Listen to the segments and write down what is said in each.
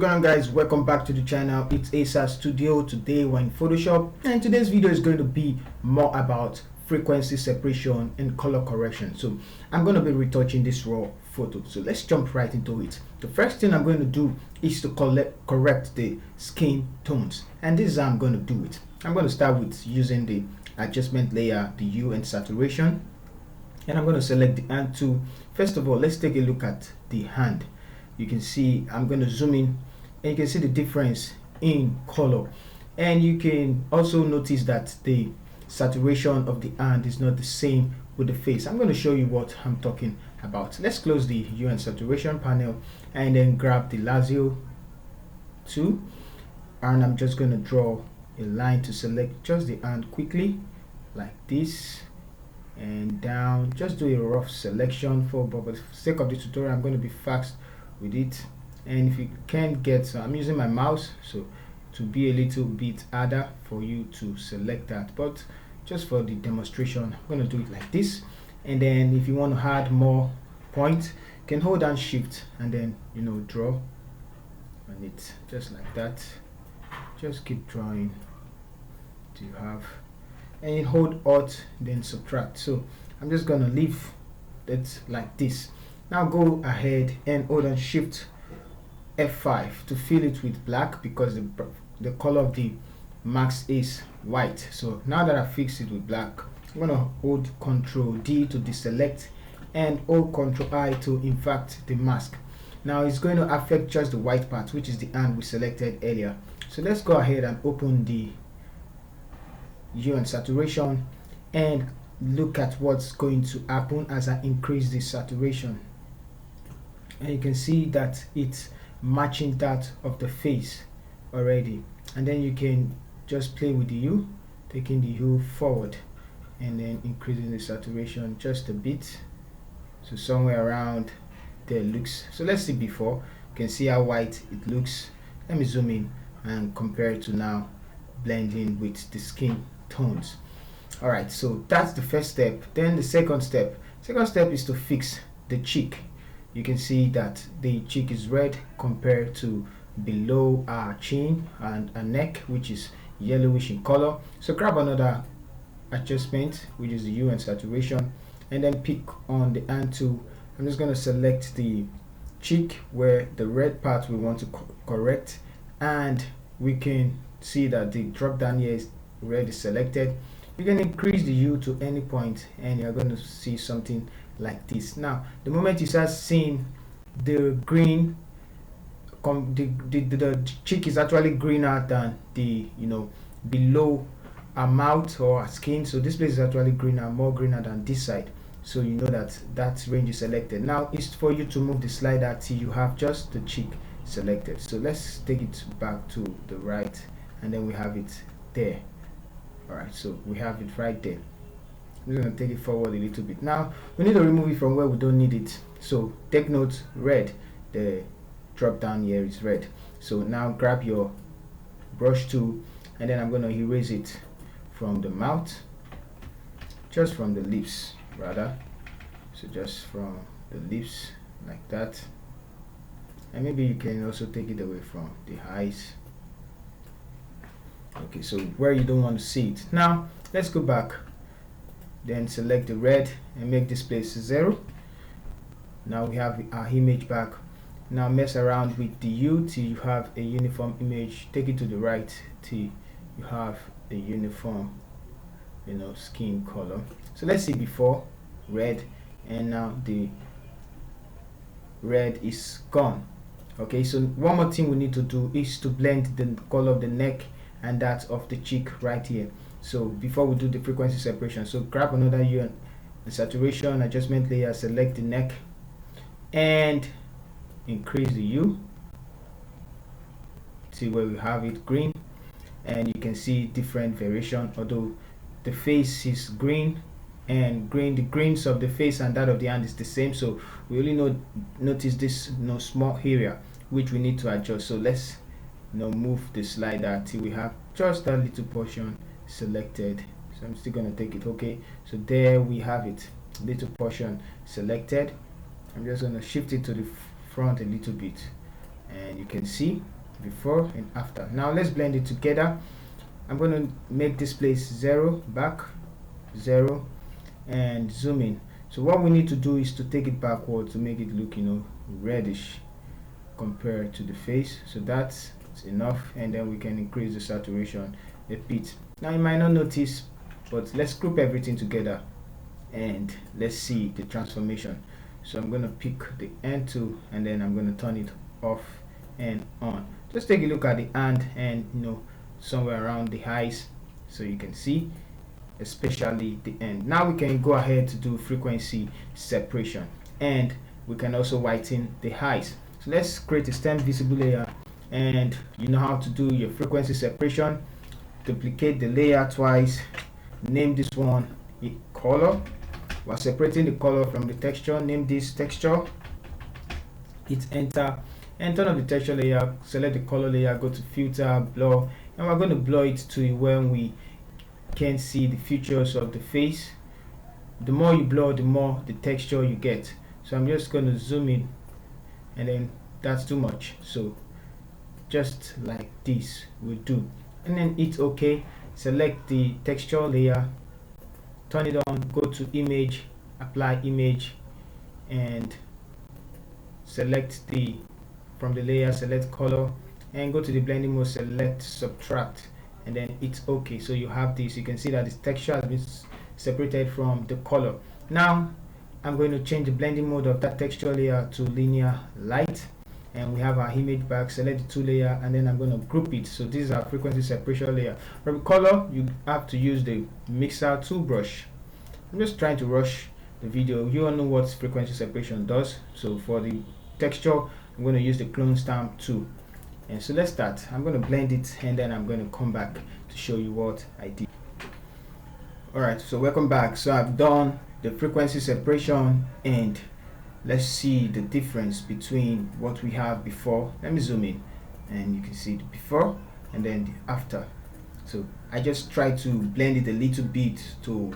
What's going on, guys? Welcome back to the channel. It's Asa Studio. Today we're in Photoshop, and today's video is going to be more about frequency separation and color correction. So I'm going to be retouching this raw photo, so let's jump right into it. The first thing I'm going to do is to correct the skin tones, and this is how I'm going to do it. I'm going to start with using the adjustment layer, the hue and saturation, and I'm going to select the hand tool. First of all, let's take a look at the hand. You can see I'm going to zoom in, and you can see the difference in color, and you can also notice that the saturation of the hand is not the same with the face. I'm going to show you what I'm talking about. Let's close the hue and saturation panel and then grab the lasso tool, and I'm just going to draw a line to select just the hand quickly like this and down. Just do a rough selection for the sake of the tutorial. I'm going to be fast with it, and if you can't get, so I'm using my mouse so to be a little bit harder for you to select that, but just for the demonstration I'm going to do it like this. And then if you want to add more points, you can hold down shift and then draw on it just like that. Just keep drawing till you have, and you hold alt then subtract. So I'm just going to leave it like this. Now go ahead and hold on shift F5 to fill it with black, because the color of the mask is white. So now that I fixed it with black, I'm gonna hold Ctrl D to deselect and hold Ctrl I to invert the mask. Now it's going to affect just the white part, which is the hand we selected earlier. So let's go ahead and open the hue and saturation and look at what's going to happen as I increase the saturation. And you can see that it's matching that of the face already. And then you can just play with the hue, taking the hue forward and then increasing the saturation just a bit, so somewhere around there looks. So let's see before. You can see how white it looks. Let me zoom in and compare it to now blending with the skin tones. Alright, so that's the first step. Then the second step is to fix the cheek. You can see that the cheek is red compared to below our chin and our neck, which is yellowish in color. So grab another adjustment, which is the hue and saturation, and then pick on the hand tool. I'm just going to select the cheek where the red part we want to correct, and we can see that the drop down here is already selected. You can increase the hue to any point and you're going to see something like this. Now the moment you start seeing the green, the cheek is actually greener than the below our mouth or our skin. So this place is actually more greener than this side, so you know that that range is selected. Now it's for you to move the slider till you have just the cheek selected. So let's take it back to the right, and then we have it there. Alright, so we have it right there. We're going to take it forward a little bit. Now we need to remove it from where we don't need it. So take note, red, the drop down here is red. So now grab your brush tool, and then I'm going to erase it from the mouth, just from the lips rather. So just from the lips like that, and maybe you can also take it away from the eyes. Okay, so where you don't want to see it. Now let's go back, then select the red and make this place 0. Now we have our image back. Now mess around with the hue till you have a uniform image. Take it to the right till you have a uniform skin color. So let's see before, red, and now the red is gone. Okay, so one more thing we need to do is to blend the color of the neck and that of the cheek right here. So before we do the frequency separation, so grab another hue and saturation adjustment layer, select the neck and increase the hue. See where we have it green, and you can see different variation. Although the face is green and the greens of the face and that of the hand is the same, so we only notice this small area which we need to adjust. So let's move the slider till we have just that little portion selected. So I'm still going to take it. Okay, so there we have it, little portion selected. I'm just going to shift it to the front a little bit and you can see before and after. Now let's blend it together. I'm going to make this place 0, back 0, and zoom in. So what we need to do is to take it backward to make it look, reddish compared to the face. So that's enough, and then we can increase the saturation a bit. Now you might not notice, but let's group everything together and let's see the transformation. So I'm going to pick the end tool, and then I'm going to turn it off and on. Just take a look at the hand, and somewhere around the eyes, so you can see especially the end. Now we can go ahead to do frequency separation, and we can also whiten the eyes. So let's create a stem visible layer, and you know how to do your frequency separation. Duplicate the layer twice, name this one color. We're separating the color from the texture. Name this texture. Hit enter and turn off the texture layer. Select the color layer, go to filter, blur, and we're going to blur it to when we can see the features of the face. The more you blur, the more the texture you get. So I'm just going to zoom in, and then that's too much, so just like this will do, and then hit OK. Select the texture layer, turn it on, go to image, apply image, and select from the layer, select color, and go to the blending mode, select subtract, and then it's OK. So you have this. You can see that the texture has been separated from the color. Now I'm going to change the blending mode of that texture layer to linear light, and we have our image back. Select the two layer, and then I'm going to group it. So this is our frequency separation layer. For the color, you have to use the mixer tool brush. I'm just trying to rush the video. You all know what frequency separation does. So for the texture, I'm going to use the clone stamp tool. And so let's start. I'm going to blend it, and then I'm going to come back to show you what I did. Alright, so welcome back. So I've done the frequency separation, and let's see the difference between what we have before. Let me zoom in, and you can see the before and then the after. So I just try to blend it a little bit to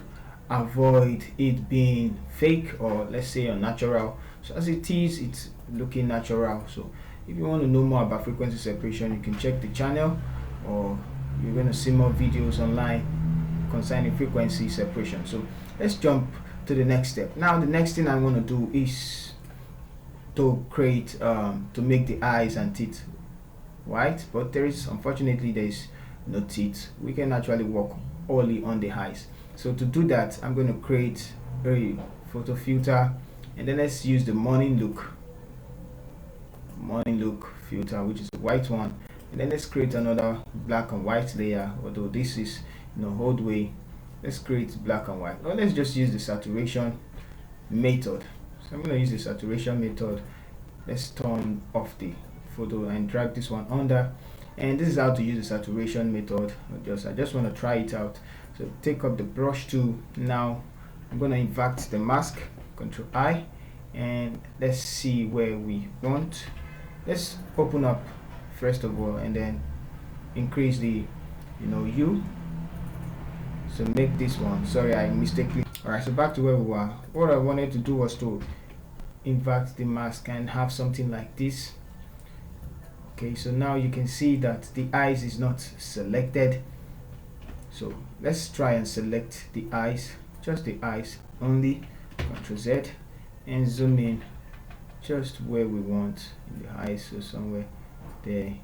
avoid it being fake, or let's say unnatural. So as it is, it's looking natural. So if you want to know more about frequency separation, you can check the channel, or you're going to see more videos online concerning frequency separation. So let's jump to the next step. Now the next thing I want to do is to create to make the eyes and teeth white, but unfortunately there is no teeth. We can actually work only on the eyes. So to do that, I'm going to create a photo filter, and then let's use the morning look filter, which is a white one, and then let's create another black and white layer. Although this is old way, let's create black and white. Or let's just use the saturation method. So I'm going to use the saturation method. Let's turn off the photo and drag this one under, and this is how to use the saturation method. I just want to try it out. So take up the brush tool. Now I'm going to invert the mask, Control I, and let's see where we want. Let's open up first of all, and then increase the hue. So make this one, sorry, I mistakenly. Alright, so back to where we were. What I wanted to do was to invert the mask and have something like this. Okay, so now you can see that the eyes is not selected. So let's try and select the eyes, just the eyes only. Ctrl Z and zoom in just where we want in the eyes, so somewhere there,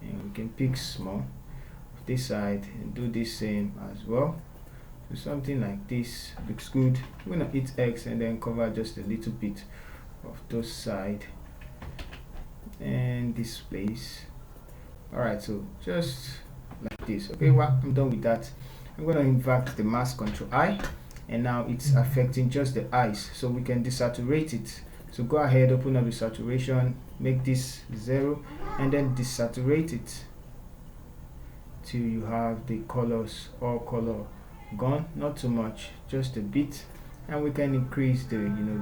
and we can pick small this side and do this same as well. So something like this looks good. I'm gonna hit X and then cover just a little bit of those side and this place. Alright, so just like this. Okay, well, I'm done with that. I'm gonna invert the mask, Control I, and now it's affecting just the eyes, so we can desaturate it. So go ahead, open up the saturation, make this 0, and then desaturate it till you have the colors, all color gone, not too much, just a bit, and we can increase the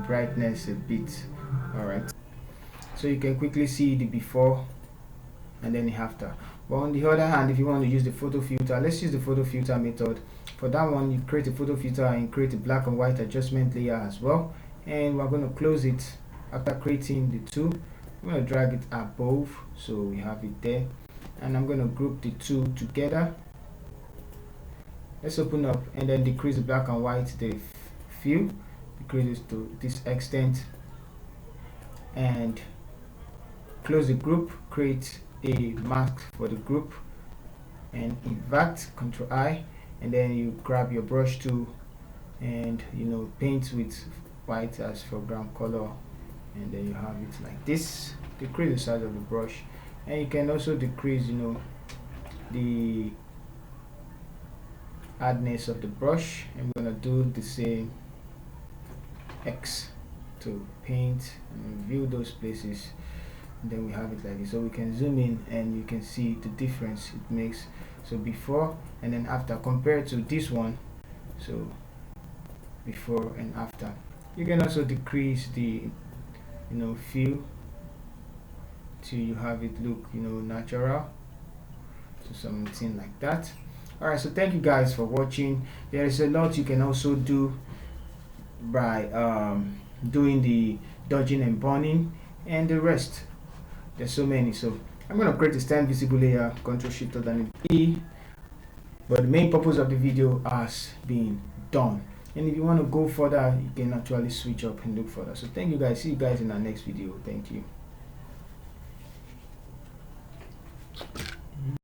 brightness a bit. All right, so you can quickly see the before and then the after. But on the other hand, if you want to use the photo filter, let's use the photo filter method. For that one, you create a photo filter and create a black and white adjustment layer as well, and we're going to close it. After creating the two, I'm going to drag it above so we have it there, and I'm going to group the two together. Let's open up and then decrease the black and white, the fill, decrease it to this extent, and close the group, create a mask for the group, and invert, Ctrl I, and then you grab your brush tool and paint with white as foreground color, and then you have it like this. Decrease the size of the brush, and you can also decrease the hardness of the brush. I'm gonna do the same, X to paint and view those places, and then we have it like this. So we can zoom in and you can see the difference it makes. So before and then after, compared to this one, so before and after. You can also decrease the fill till you have it look natural, so something like that. Alright, so thank you guys for watching. There is a lot you can also do by doing the dodging and burning and the rest. There's so many. So I'm going to create a stand visible layer, Ctrl Shift and E, but the main purpose of the video has been done. And if you want to go further, you can actually switch up and look further. So thank you guys. See you guys in our next video. Thank you.